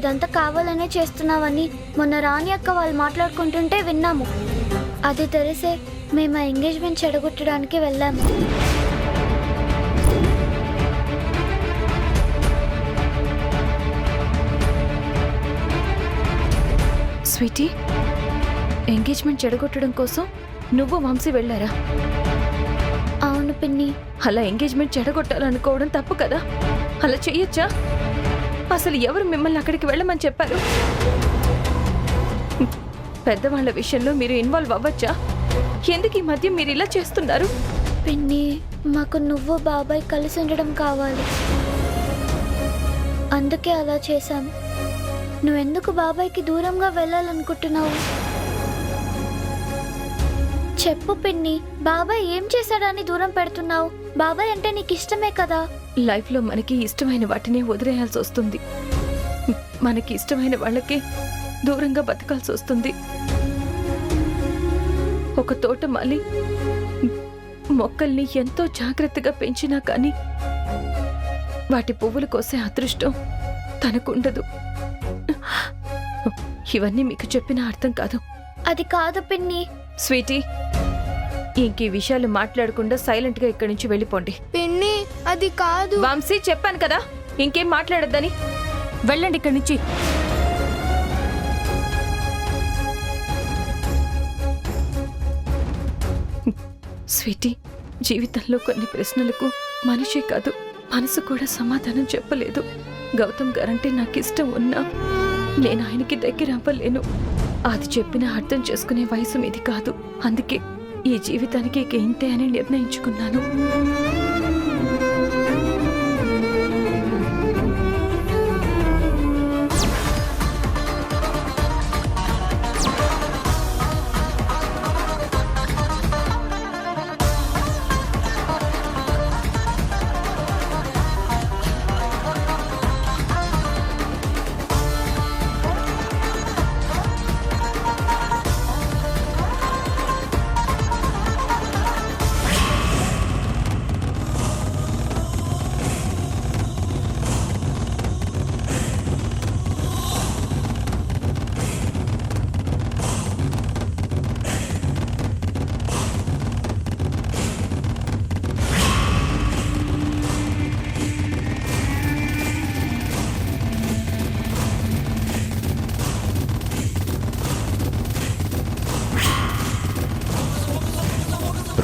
ఇదంతా కావాలనే చేస్తున్నావని మొన్న రాణి అక్క వాళ్ళు మాట్లాడుకుంటుంటే విన్నాము. అది తెలిసే మేము ఆ ఎంగేజ్మెంట్ చెడగొట్టడానికి వెళ్ళాము. స్వీటీ, ఎంగేజ్మెంట్ చెడగొట్టడం కోసం నువ్వు వంశీ వెళ్ళారా? అవును పిన్ని. అలా ఎంగేజ్మెంట్ చెడగొట్టాలనుకోవడం తప్పు కదా? అలా చెయ్యొచ్చా? అసలు ఎవరు మిమ్మల్ని అక్కడికి వెళ్ళమని చెప్పారు? పెద్దవాళ్ల విషయంలో మీరు ఇన్వాల్వ్ అవ్వచ్చా? ఎందుకు ఈ మధ్య మీరు ఇలా చేస్తున్నారు? పిన్ని, మాకు నువ్వు బాబాయ్ కలిసి ఉండడం కావాలి, అందుకే అలా చేశాను. నువ్వెందుకు బాబాయ్కి దూరంగా వెళ్ళాలనుకుంటున్నావు? చెప్పు పిన్ని, బాబాయ్ ఏం చేశాడని దూరం పెడుతున్నావు? బాబాయ్ అంటే నీకు ఇష్టమే కదా? లైఫ్లో మనకి ఇష్టమైన వాటిని వదిలేయాల్సి వస్తుంది. మనకి ఇష్టమైన వాళ్ళకి దూరంగా బతకాల్సి వస్తుంది. ఒక తోటమాలి మొక్కల్ని ఎంతో జాగ్రత్తగా పెంచినా కానీ వాటి పువ్వులు కోసే అదృష్టం తనకుండదు. ఇవన్నీ మీకు చెప్పిన అర్థం కాదు. అది కాదు పిన్ని. స్వీటీ, ఇంక ఈ విషయాలు మాట్లాడకుండా సైలెంట్ గా ఇక్కడి నుంచి వెళ్ళిపోండి. పిన్ని, అది కాదు. వంశీ, చెప్పాను కదా ఇంకేం మాట్లాడొద్దని. వెళ్ళండి ఇక్కడి నుంచి. స్వీటీ, జీవితంలో కొన్ని ప్రశ్నలకు మనిషే కాదు మనసు కూడా సమాధానం చెప్పలేదు. గౌతమ్ గారంటే నాకు ఇష్టం ఉన్నా నేను ఆయనకి దగ్గర అవ్వలేను. అది చెప్పిన అర్థం చేసుకునే వయసు మీది కాదు. అందుకే ఈ జీవితానికి ఇక ఇంతే అని నిర్ణయించుకున్నాను.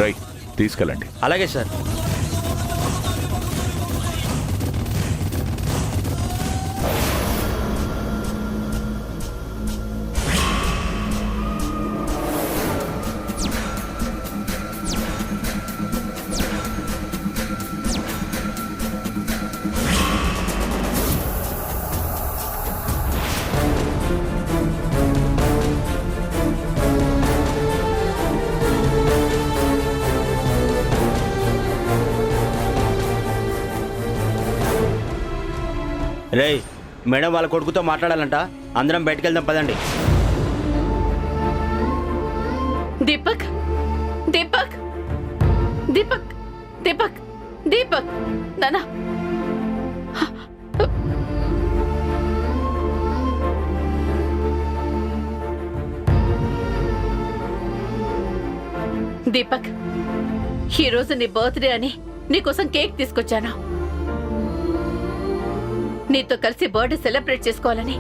రైట్, తీసుకెళ్ళండి. అలాగే సార్. రేయ్, మేడం వాళ్ళ కొడుకుతో మాట్లాడాలంట. అందరం బయటకు వెళ్దాం, పదండి. దీపక్, దీపక్, దీపక్, దీపక్, దీపక్, నానా. దీపక్, ఈరోజు నీ బర్త్డే అని నీకోసం కేక్ తీసుకొచ్చాను. నీతో కలిసి బర్త్డే సెలబ్రేట్ చేసుకోవాలని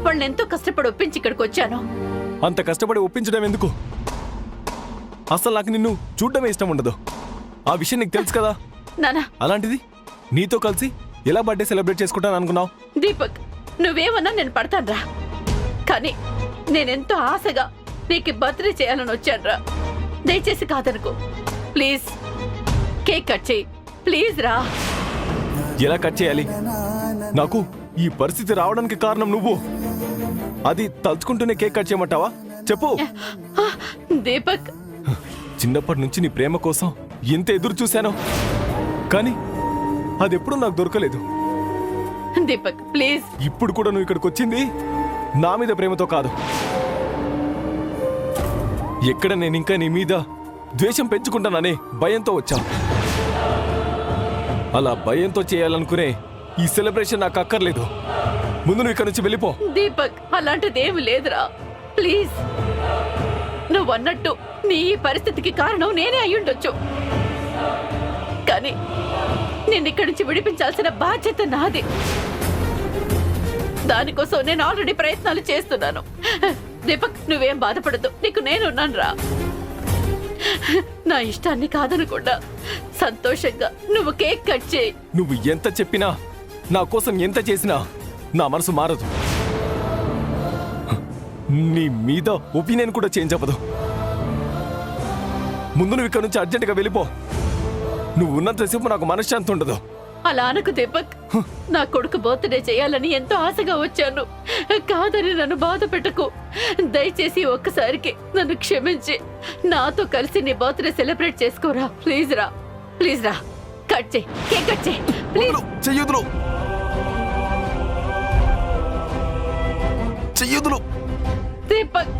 వాళ్ళని ఎంతో కష్టపడి ఒప్పించి ఇక్కడికి వచ్చాను. అంత కష్టపడి ఒప్పించడం ఎందుకు? అసలు నాకు నిన్ను చూడడమే ఇష్టం ఉండదు. ఆ విషయం నీకు తెలుసు కదా. నానా, అలాంటిది నీతో కలిసి ఎలా బర్త్డే సెలబ్రేట్ చేసుకుంటాను అనుకున్నావు? దీపక్, నువ్వేమన్నా నేను పడతానురా, కానీ నేనెంతో ఆశగా నీకు బర్త్డే చేయాలని వచ్చానురా. దయచేసి కాదనుకో, ప్లీజ్. కేక్ కట్ చేయి ప్లీజ్ రా. ఎలా కట్ చేయాలి? నాకు ఈ పరిస్థితి రావడానికి కారణం నువ్వు. అది తలుచుకుంటూనే కేక్ కట్ చేయమంటావా? చెప్పు. దీపక్, చిన్నప్పటి నుంచి నీ ప్రేమ కోసం ఎంత ఎదురు చూశానో, కానీ అది ఎప్పుడూ నాకు దొరకలేదు. దీపక్ ప్లీజ్. ఇప్పుడు కూడా నువ్వు ఇక్కడికి వచ్చింది నా మీద ప్రేమతో కాదు. ఎక్కడ నేను ఇంకా నీ మీద ద్వేషం పెంచుకుంటాననే భయంతో వచ్చా. అలా భయంతో చేయాలనుకునే ఈ సెలబ్రేషన్ నాకు అక్కర్లేదు. ముందు నువ్వు ఇక్కడ నుంచి వెళ్ళిపో. దీపక్, అలాంటిదేమి లేదురా. ప్లీజ్, నువ్వు అన్నట్టు నీ ఈ పరిస్థితికి కారణం నేనే అయ్యుండొచ్చు, కానీ నిన్ను ఇక్కడి నుంచి విడిపించాల్సిన బాధ్యత నాది. దానికోసం నేను ఆల్రెడీ ప్రయత్నాలు చేస్తున్నాను. దీపక్, నువ్వేం బాధపడద్దు, నీకు నేనున్నాను రా. నా ఇష్టాన్ని కాదనకుండా సంతోషంగా నువ్వు కేక్ కట్ చేయి. నువ్వు ఎంత చెప్పినా, నా కోసం ఎంత చేసినా నా మనసు మారదు. నీ మీద ఒపీనియన్ కూడా చేంజ్ అవ్వదు. ముందు నువ్వు ఇక్కడ నుంచి అర్జెంటుగా వెళ్ళిపో. నువ్వు ఉన్నంతసేపు నాకు మనశ్శాంతి ఉండదు. అలా అనకు దీపక్. నా కొడుకు బర్త్డే చేయాలని ఎంతో ఆశగా వచ్చాను, కాదని నన్ను బాధ పెట్టకు. దయచేసి ఒక్కసారికి నన్ను క్షమించి నాతో కలిసి నీ బర్త్డే సెలబ్రేట్ చేసుకోరా. ప్లీజ్ రా, ప్లీజ్ రా. కట్ చేయి, కేక్ కట్ చేయి ప్లీజ్. చెయ్యొద్దులు, చెయ్యొద్దులు. దీపక్,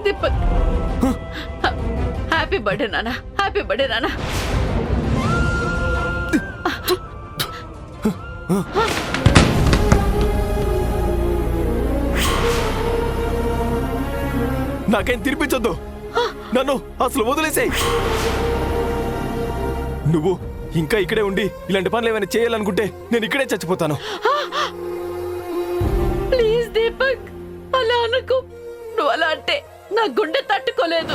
దీపక్, హ్యాపీ బర్త్డే నాన్న, హ్యాపీ బర్త్డే నాన్న. నాకేం తినిపించొద్దు, నన్ను అసలు వదిలేసేయ్. నువ్వు ఇంకా ఇక్కడే ఉండి ఇలాంటి పనులు ఏమైనా చేయాలనుకుంటే నేను ఇక్కడే చచ్చిపోతాను. ప్లీజ్ దీపక్, అలా అనుకో. నువ్వు అలా అంటే నా గుండె తట్టుకోలేదు.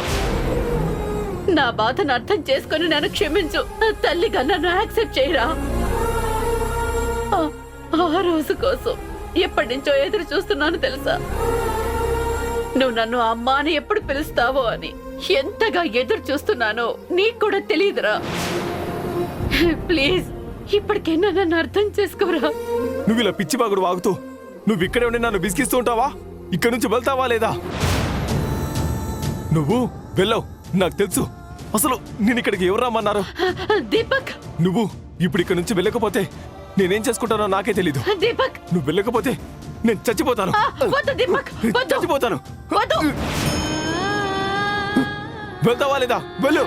నా బాధను అర్థం చేసుకొని నన్ను క్షమించు. నా తల్లిగా నన్ను యాక్సెప్ట్ చేయరా. ఆ రోజు కోసం ఎప్పటి నుంచో ఎదురు చూస్తున్నాను తెలుసా. నువ్వు నన్ను అమ్మ అని ఎప్పుడు పిలుస్తావో అని ఎంతగా ఎదురు చూస్తున్నానో నీకు కూడా తెలియదురా. ప్లీజ్, ఇప్పటికైనా నన్ను అర్థం చేసుకోరా. నువ్వు ఇలా పిచ్చిబాగుడు వాగుతూ నువ్వు ఇక్కడే ఉండి నన్ను బిసిగిస్తూ ఉంటావా? ఇక్కడ నుంచి వెళ్తావా లేదా? నువ్వు వెళ్ళవు, నాకు తెలుసు. అసలు నేను ఇక్కడికి ఎవరు రమ్మన్నారు? దీపక్, నువ్వు ఇప్పుడు ఇక్కడ నుంచి వెళ్ళకపోతే నేనేం చేసుకుంటానో నాకే తెలీదు. దీపక్, నువ్వు వెళ్ళకపోతే నేను చచ్చిపోతాను. వద్దు దీపక్, వద్దు. చచ్చిపోతాను. వద్దు. వెళ్తావా లేదా? వెళ్ళు.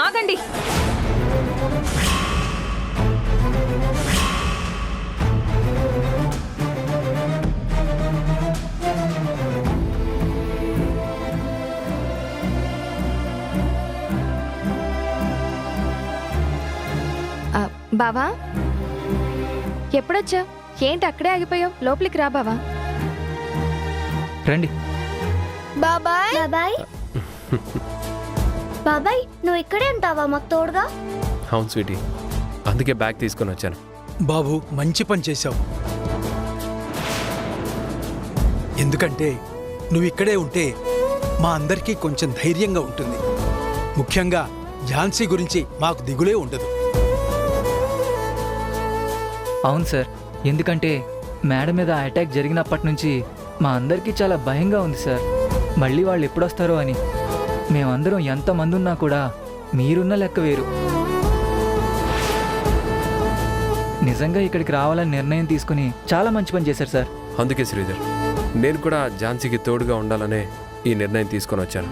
ఆగండి. బావా, ఎప్పుడొచ్చా? ఏంటి అక్కడే ఆగిపోయావు? లోపలికి రా బావా. రండి. బాబాయ్, బాబాయ్, బాబాయ్, నువ్వు ఇక్కడే ఉంటావా మాకు తోడుగా? అవును స్వీటీ, అందుకే బ్యాగ్ తీసుకొని వచ్చాను. బాబు, మంచి పని చేశావు. ఎందుకంటే నువ్వు ఇక్కడే ఉంటే మా అందరికీ కొంచెం ధైర్యంగా ఉంటుంది. ముఖ్యంగా ఝాన్సీ గురించి మాకు దిగులే ఉండదు. అవును సార్, ఎందుకంటే మేడం మీద అటాక్ జరిగినప్పటి నుంచి మా అందరికీ చాలా భయంగా ఉంది సార్. మళ్ళీ వాళ్ళు ఎప్పుడొస్తారో అని. మేమందరం ఎంతమంది ఉన్నా కూడా మీరున్న లెక్క వేరు. నిజంగా ఇక్కడికి రావాలని నిర్ణయం తీసుకుని చాలా మంచి పని చేశారు సార్. అందుకే శ్రీధర్, నేను కూడా ఝాన్సీకి తోడుగా ఉండాలనే ఈ నిర్ణయం తీసుకొని వచ్చాను.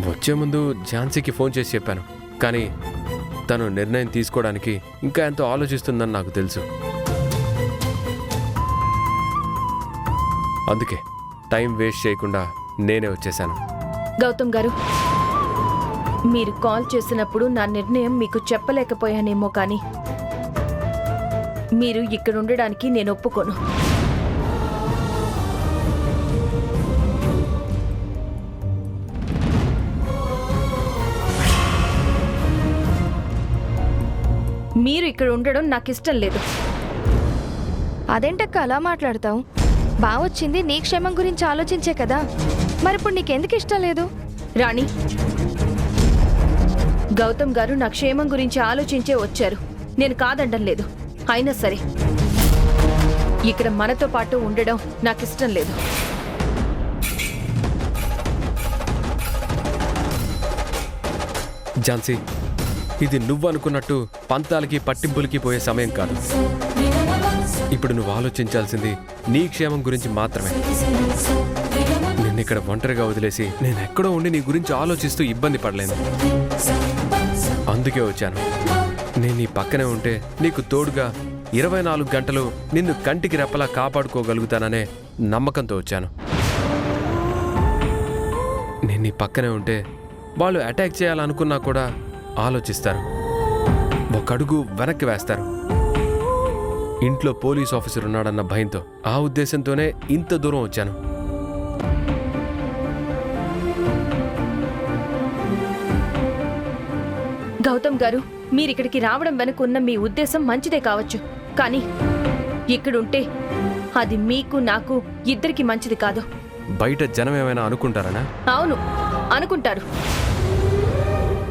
వచ్చే ముందు ఝాన్సీకి ఫోన్ చేసి చెప్పాను, కానీ తను నిర్ణయం తీసుకోవడానికి ఇంకా ఎంతో ఆలోచిస్తుందని నాకు తెలుసు. అందుకే టైం వేస్ట్ చేయకుండా నేనే వచ్చేసాను. గౌతమ్ గారు, మీరు కాల్ చేసినప్పుడు నా నిర్ణయం మీకు చెప్పలేకపోయానేమో, కానీ మీరు ఇక్కడ ఉండడానికి నేను ఒప్పుకోను. మీరు ఇక్కడ ఉండడం నాకు ఇష్టం లేదు. అదేంటక్క అలా మాట్లాడతావు? బావొచ్చింది నీ క్షేమం గురించి ఆలోచించే కదా, మరిప్పుడు నీకెందుకు ఇష్టం లేదు? రాణి, గౌతమ్ గారు నా క్షేమం గురించి ఆలోచించే వచ్చారు, నేను కాదండం లేదు. అయినా సరే ఇక్కడ మనతో పాటు ఉండడం నాకు ఇష్టం లేదు. ఝాన్సీ, ఇది నువ్వు అనుకున్నట్టు పంతాలకి పట్టింపులకి పోయే సమయం కాదు. ఇప్పుడు నువ్వు ఆలోచించాల్సింది నీ క్షేమం గురించి మాత్రమే. నిన్ను ఇక్కడ ఒంటరిగా వదిలేసి నేను ఎక్కడో ఉండి నీ గురించి ఆలోచిస్తూ ఇబ్బంది పడలేను. అందుకే వచ్చాను. నేను నీ పక్కనే ఉంటే నీకు తోడుగా 24 గంటలు నిన్ను కంటికి రెప్పలా కాపాడుకోగలుగుతాననే నమ్మకంతో వచ్చాను. నేను నీ పక్కనే ఉంటే వాళ్ళు అటాక్ చేయాలనుకున్నా కూడా ఆలోచిస్తారు, ఒక అడుగు వెనక్కి వేస్తారు. ఇంట్లో పోలీస్ ఆఫీసర్ ఉన్నాడన్న భయంతో, ఆ ఉద్దేశంతోనే ఇంత దూరం వచ్చాను. గౌతమ్ గారు, మీరిక్కడికి రావడం వెనుకున్న మీ ఉద్దేశం మంచిదే కావచ్చు, కానీ ఇక్కడుంటే అది మీకు నాకు ఇద్దరికి మంచిది కాదు. బయట జనం ఏమైనా అనుకుంటారనా? అవును, అనుకుంటారు.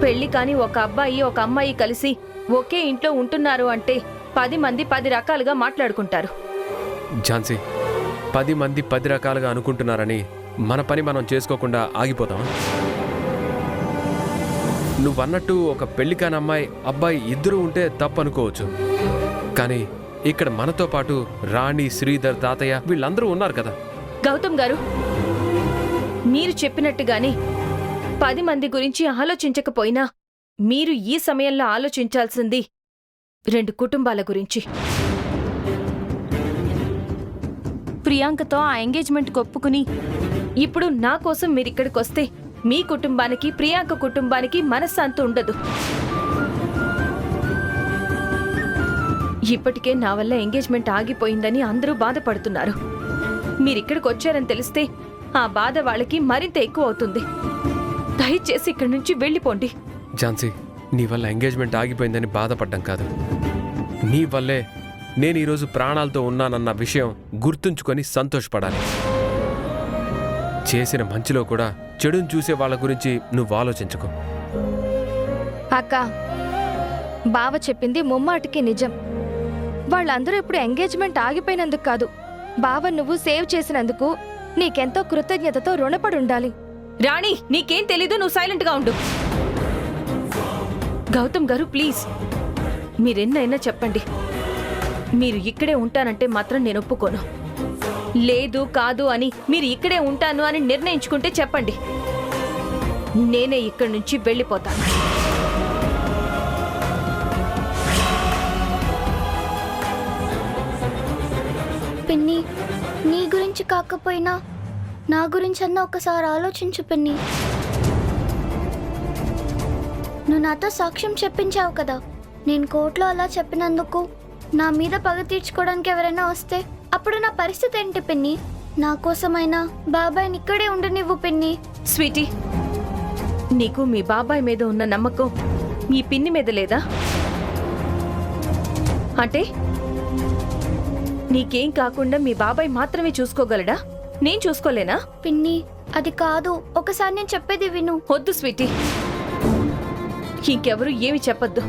పెళ్లి కాని ఒక అబ్బాయి ఒక అమ్మాయి కలిసి ఒకే ఇంట్లో ఉంటున్నారు అంటే 10 మంది 10 రకాలుగా మాట్లాడుకుంటారు. ఝాన్సీ, 10 మంది 10 రకాలుగా అనుకుంటున్నారని మన పని మనం చేసుకోకుండా ఆగిపోతామా? నువ్వన్నట్టు ఒక పెళ్లి కాని అమ్మాయి అబ్బాయి ఇద్దరు ఉంటే తప్పు అనుకోవచ్చు, కానీ ఇక్కడ మనతో పాటు రాణి, శ్రీధర్, తాతయ్య వీళ్ళందరూ ఉన్నారు కదా. గౌతమ్ గారు, మీరు చెప్పినట్టుగానే 10 మంది గురించి ఆలోచించకపోయినా మీరు ఈ సమయంలో ఆలోచించాల్సింది 2 కుటుంబాల గురించి. ప్రియాంకతో ఆ ఎంగేజ్మెంట్కి ఒప్పుకుని ఇప్పుడు నా కోసం మీరిక్కడికొస్తే మీ కుటుంబానికి ప్రియాంక కుటుంబానికి మనశ్శాంతి ఉండదు. ఇప్పటికే నా వల్ల ఎంగేజ్మెంట్ ఆగిపోయిందని అందరూ బాధపడుతున్నారు. మీరిక్కడికి వచ్చారని తెలిస్తే ఆ బాధ వాళ్ళకి మరింత ఎక్కువ అవుతుంది. దయచేసి ఇక్కడి నుంచి వెళ్ళిపోండి. ఝాన్సీ, నీ వల్ల ఎంగేజ్మెంట్ ఆగిపోయిందని బాధపడ్డం కాదు, నీ వల్లే నేను ఈరోజు ప్రాణాలతో ఉన్నానన్న విషయం గుర్తుంచుకొని సంతోషపడాలి. చేసిన మంచిలో కూడా చెడుని చూసే వాళ్ళ గురించి నువ్వు ఆలోచించకు. అక్క, బావ చెప్పింది ముమ్మాటికి నిజం. వాళ్ళందరూ ఇప్పుడు ఎంగేజ్మెంట్ ఆగిపోయినందుకు కాదు, బావ నువ్వు సేవ్ చేసినందుకు నీకెంతో కృతజ్ఞతతో రుణపడి ఉండాలి. రాణి, నీకేం తెలీదు, నువ్వు సైలెంట్గా ఉండు. గౌతమ్ గారు, ప్లీజ్ మీరెన్నైనా చెప్పండి. మీరు ఇక్కడే ఉంటానంటే మాత్రం నేను ఒప్పుకోను. లేదు కాదు అని మీరు ఇక్కడే ఉంటాను అని నిర్ణయించుకుంటే చెప్పండి, నేనే ఇక్కడి నుంచి వెళ్ళిపోతాను. పిన్ని, నీ గురించి కాకపోయినా నా గురించి అన్న ఒకసారి ఆలోచించు పిన్ని. నువ్వు నాతో సాక్ష్యం చెప్పించావు కదా, నేను కోర్టులో అలా చెప్పినందుకు నా మీద పగ తీర్చుకోవడానికి ఎవరైనా వస్తే అప్పుడు నా పరిస్థితి ఏంటి పిన్ని? నా కోసమైనా బాబాయ్ని ఇక్కడే ఉండనివ్వు పిన్ని. స్వీటీ, నీకు మీ బాబాయ్ మీద ఉన్న నమ్మకం మీ పిన్ని మీద లేదా? అంటే నీకేం కాకుండా మీ బాబాయ్ మాత్రమే చూసుకోగలడా? నేను చూసుకోలేనా? పిన్ని, అది కాదు, ఒకసారి నేను చెప్పేది విను. వద్దు స్వీటీ, ఇంకెవరు ఏమి చెప్పొద్దు.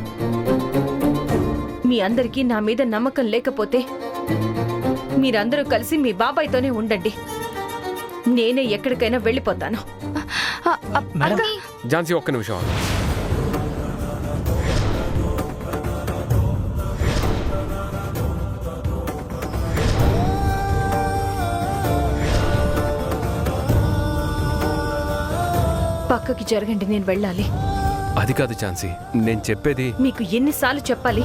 మీ అందరికీ నా మీద నమ్మకం లేకపోతే మీరందరూ కలిసి మీ బాబాయ్తోనే ఉండండి, నేనే ఎక్కడికైనా వెళ్ళిపోతాను. ఝాన్సీ, ఒక్క నిమిషం ఆగు. పక్కకి జరగండి, నేను వెళ్ళాలి. అది కాదు ఝాన్సీ, నేను చెప్పేది. మీకు ఎన్నిసార్లు చెప్పాలి?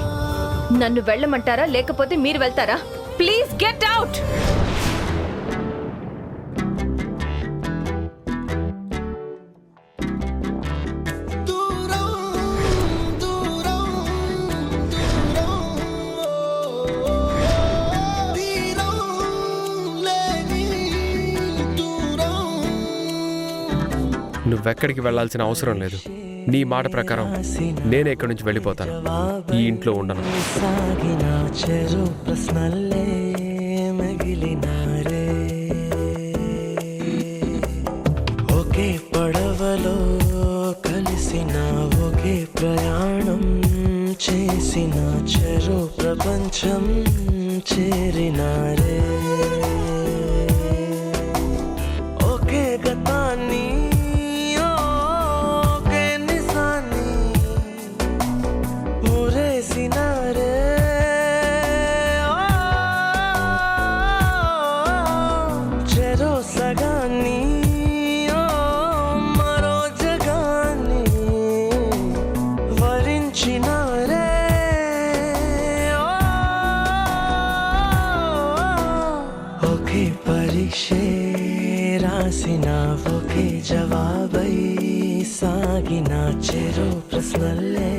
నన్ను వెళ్ళమంటారా లేకపోతే మీరు వెళ్తారా? Please get out. నువ్వెక్కడికి వెళ్ళాల్సిన అవసరం లేదు. నీ మాట ప్రకారం నేనే ఇక్కడి నుంచి వెళ్ళిపోతాను. ఈ ఇంట్లో ఉండను. సాగిన చెరు ప్రశ్నలే మిగిలినారే ఒకే పడవలో కలిసిన ఒకే ప్రయాణం చేసిన చెరు ప్రపంచం చేరినారే ఒకే గతాన్ని ఒకే నిజాన్ని ఊరేసినారే చెరో సగాన్ని మరో జగాన్ని వరించినారే ఒకే పరీక్షే రాసిన ఒకే జవాబై సాగిన చెరో ప్రశ్నలే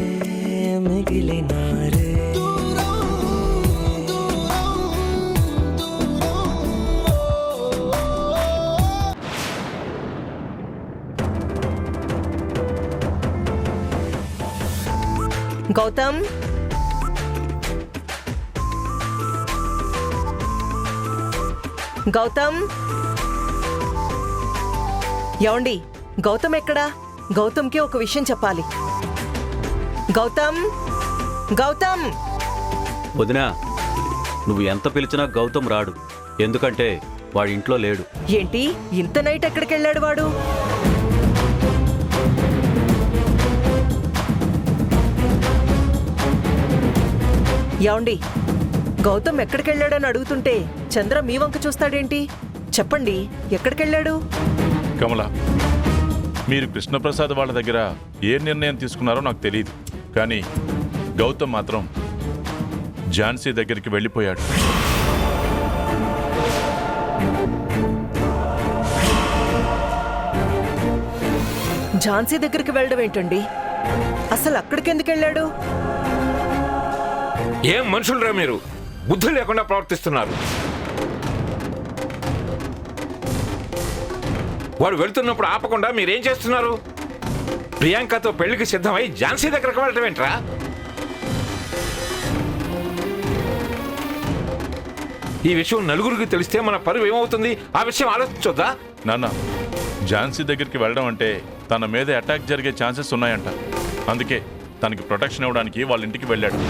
మిగిలినారే గౌతమ్ గౌతమ్ ఏమండి గౌతమ్ ఎక్కడా? గౌతమ్కి ఒక విషయం చెప్పాలి. గౌతమ్ గౌతమ్ వదినా, నువ్వు ఎంత పిలిచినా గౌతమ్ రాడు. ఎందుకంటే వాడి ఇంట్లో లేడు. ఏంటి ఇంత నైట్ ఎక్కడికి వెళ్ళాడు వాడు? ఏమండి గౌతమ్ ఎక్కడికి వెళ్ళాడని అడుగుతుంటే చంద్ర మీ వంక చూస్తాడేంటి? చెప్పండి, ఎక్కడికి వెళ్ళాడు? కమల, మీరు కృష్ణప్రసాద్ వాళ్ళ దగ్గర ఏ నిర్ణయం తీసుకున్నారో నాకు తెలియదు, కానీ గౌతమ్ మాత్రం ఝాన్సీ దగ్గరికి వెళ్ళిపోయాడు. ఝాన్సీ దగ్గరికి వెళ్ళడం ఏంటండి? అసలు అక్కడికి ఎందుకు వెళ్ళాడు? ఏం మనుషులరా మీరు? బుద్ధి లేకుండా ప్రవర్తిస్తున్నారు. వాడు వెళ్తున్నప్పుడు ఆపకుండా మీరేం చేస్తున్నారు? ప్రియాంకతో పెళ్లికి సిద్ధమై ఝాన్సీ దగ్గరకు వెళ్ళటం ఏంట్రా? ఈ విషయం నలుగురికి తెలిస్తే మన పరువు ఏమవుతుంది? ఆ విషయం ఆలోచించొద్దా? నాన్న, ఝాన్సీ దగ్గరికి వెళ్ళడం అంటే తన మీద అటాక్ జరిగే ఛాన్సెస్ ఉన్నాయంట. అందుకే తనకి ప్రొటెక్షన్ ఇవ్వడానికి వాళ్ళ ఇంటికి వెళ్ళాడు.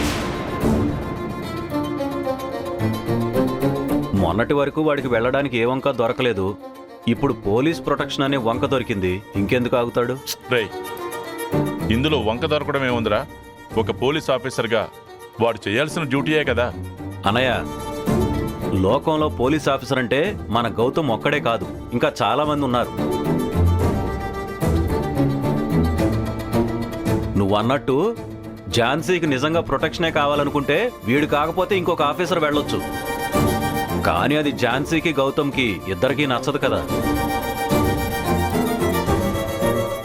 మొన్నటి వరకు వాడికి వెళ్ళడానికి ఏ వంక దొరకలేదు. ఇప్పుడు పోలీస్ ప్రొటెక్షన్ అనే వంక దొరికింది. ఇంకెందుకు ఆగుతాడు? రేయ్, ఇందులో వంక దొరకడం ఏముందిరా? ఒక పోలీస్ ఆఫీసర్గా వాడు చేయాల్సిన డ్యూటీయే కదా. అనయ్య, లోకంలో పోలీస్ ఆఫీసర్ అంటే మన గౌతమ్ ఒక్కడే కాదు, ఇంకా చాలా మంది ఉన్నారు. నువ్వు అన్నట్టు ఝాన్సీకి నిజంగా ప్రొటెక్షనే కావాలనుకుంటే వీడు కాకపోతే ఇంకొక ఆఫీసర్ వెళ్ళొచ్చు. కానీ అది ఝాన్సీకి గౌతమ్కి ఇద్దరికీ నచ్చదు కదా.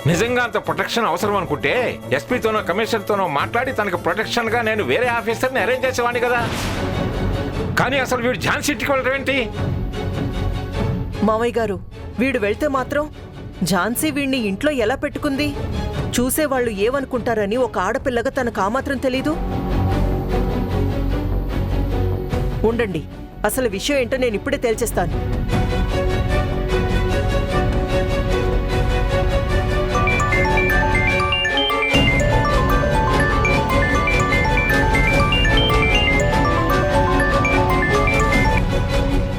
నిజంగా అంత ప్రొటెక్షన్ అవసరం అనుకుంటే ఎస్పీతోనో కమిషనర్తోనో మాట్లాడి తనకు ప్రొటెక్షన్గా నేను వేరే ఆఫీసర్ని అరేంజ్ చేసేవాడిని కదా. కానీ అసలు వీడు ఝాన్సీ ఇంటికి వెళ్ళడం ఏంటి? మావయ్య గారు, వీడు వెళ్తే మాత్రం ఝాన్సీ వీడిని ఇంట్లో ఎలా పెట్టుకుంది? చూసేవాళ్ళు ఏమనుకుంటారని ఒక ఆడపిల్లగా తనకు ఆ మాత్రం తెలీదు. ఉండండి, అసలు విషయం ఏంటో నేను ఇప్పుడే తేల్చేస్తాను.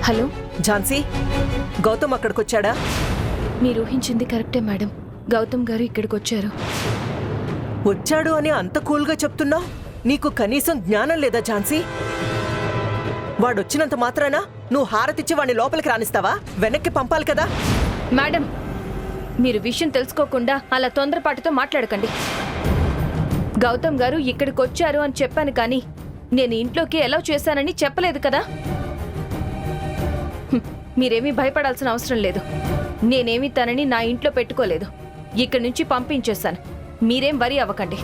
హలో ఝాన్సీ, గౌతమ్ అక్కడికొచ్చాడా? మీరు ఊహించింది కరెక్టే మేడం. గౌతమ్ గారు ఇక్కడికి వచ్చారు. వచ్చాడు అని అంత కూల్గా చెప్తున్నావు? నీకు కనీసం జ్ఞానం లేదా ఝాన్సీ? వాడొచ్చినంత మాత్రాన నువ్వు హారతిచ్చి వాడిని లోపలికి రానిస్తావా? వెనక్కి పంపాలి కదా. మేడం, మీరు విషయం తెలుసుకోకుండా అలా తొందరపాటుతో మాట్లాడకండి. గౌతమ్ గారు ఇక్కడికి వచ్చారు అని చెప్పాను, కానీ నేను ఇంట్లోకి ఎలా చేశానని చెప్పలేదు కదా. మీరేమీ భయపడాల్సిన అవసరం లేదు. నేనేమీ తనని నా ఇంట్లో పెట్టుకోలేదు. ఇక్కడి నుంచి పంపించేశాను. మీరేం వరి అవ్వకండి.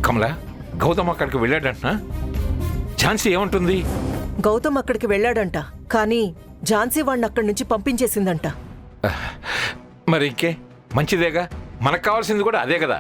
కమలా, గౌతమ్ అక్కడికి వెళ్ళాడంటున్నా? ఝాన్సీ ఏమంటుంది? గౌతమ్ అక్కడికి వెళ్ళాడంట, కానీ ఝాన్సీ వాడిని అక్కడి నుంచి పంపించేసిందంట. మరి ఇంకే మంచిదేగా, మనకు కావాల్సింది కూడా అదే కదా.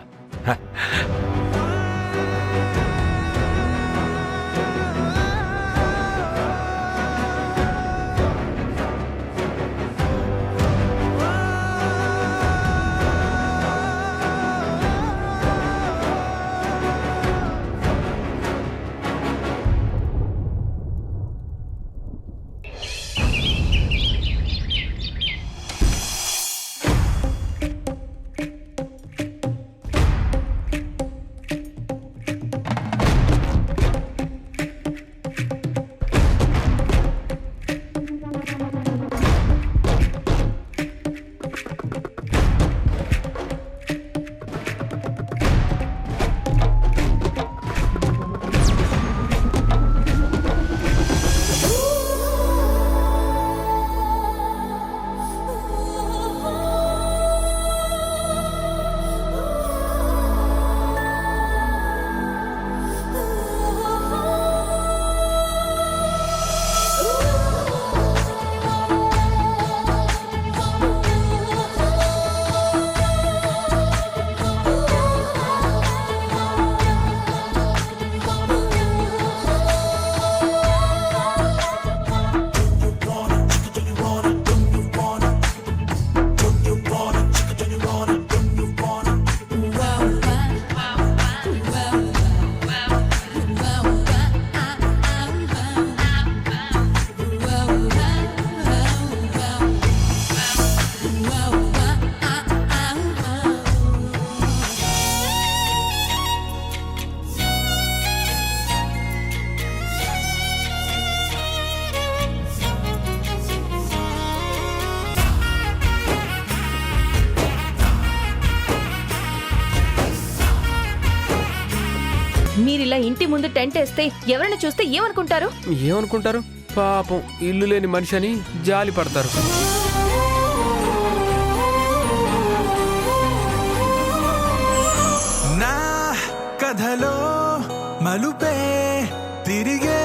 మీరిలా ఇంటి ముందు టెంట్ వేస్తే ఎవరైనా చూస్తే ఏమనుకుంటారు? ఏమనుకుంటారు? పాపం ఇల్లు లేని మనిషి అని జాలి పడతారు. నా కథలో మలుపే తిరిగే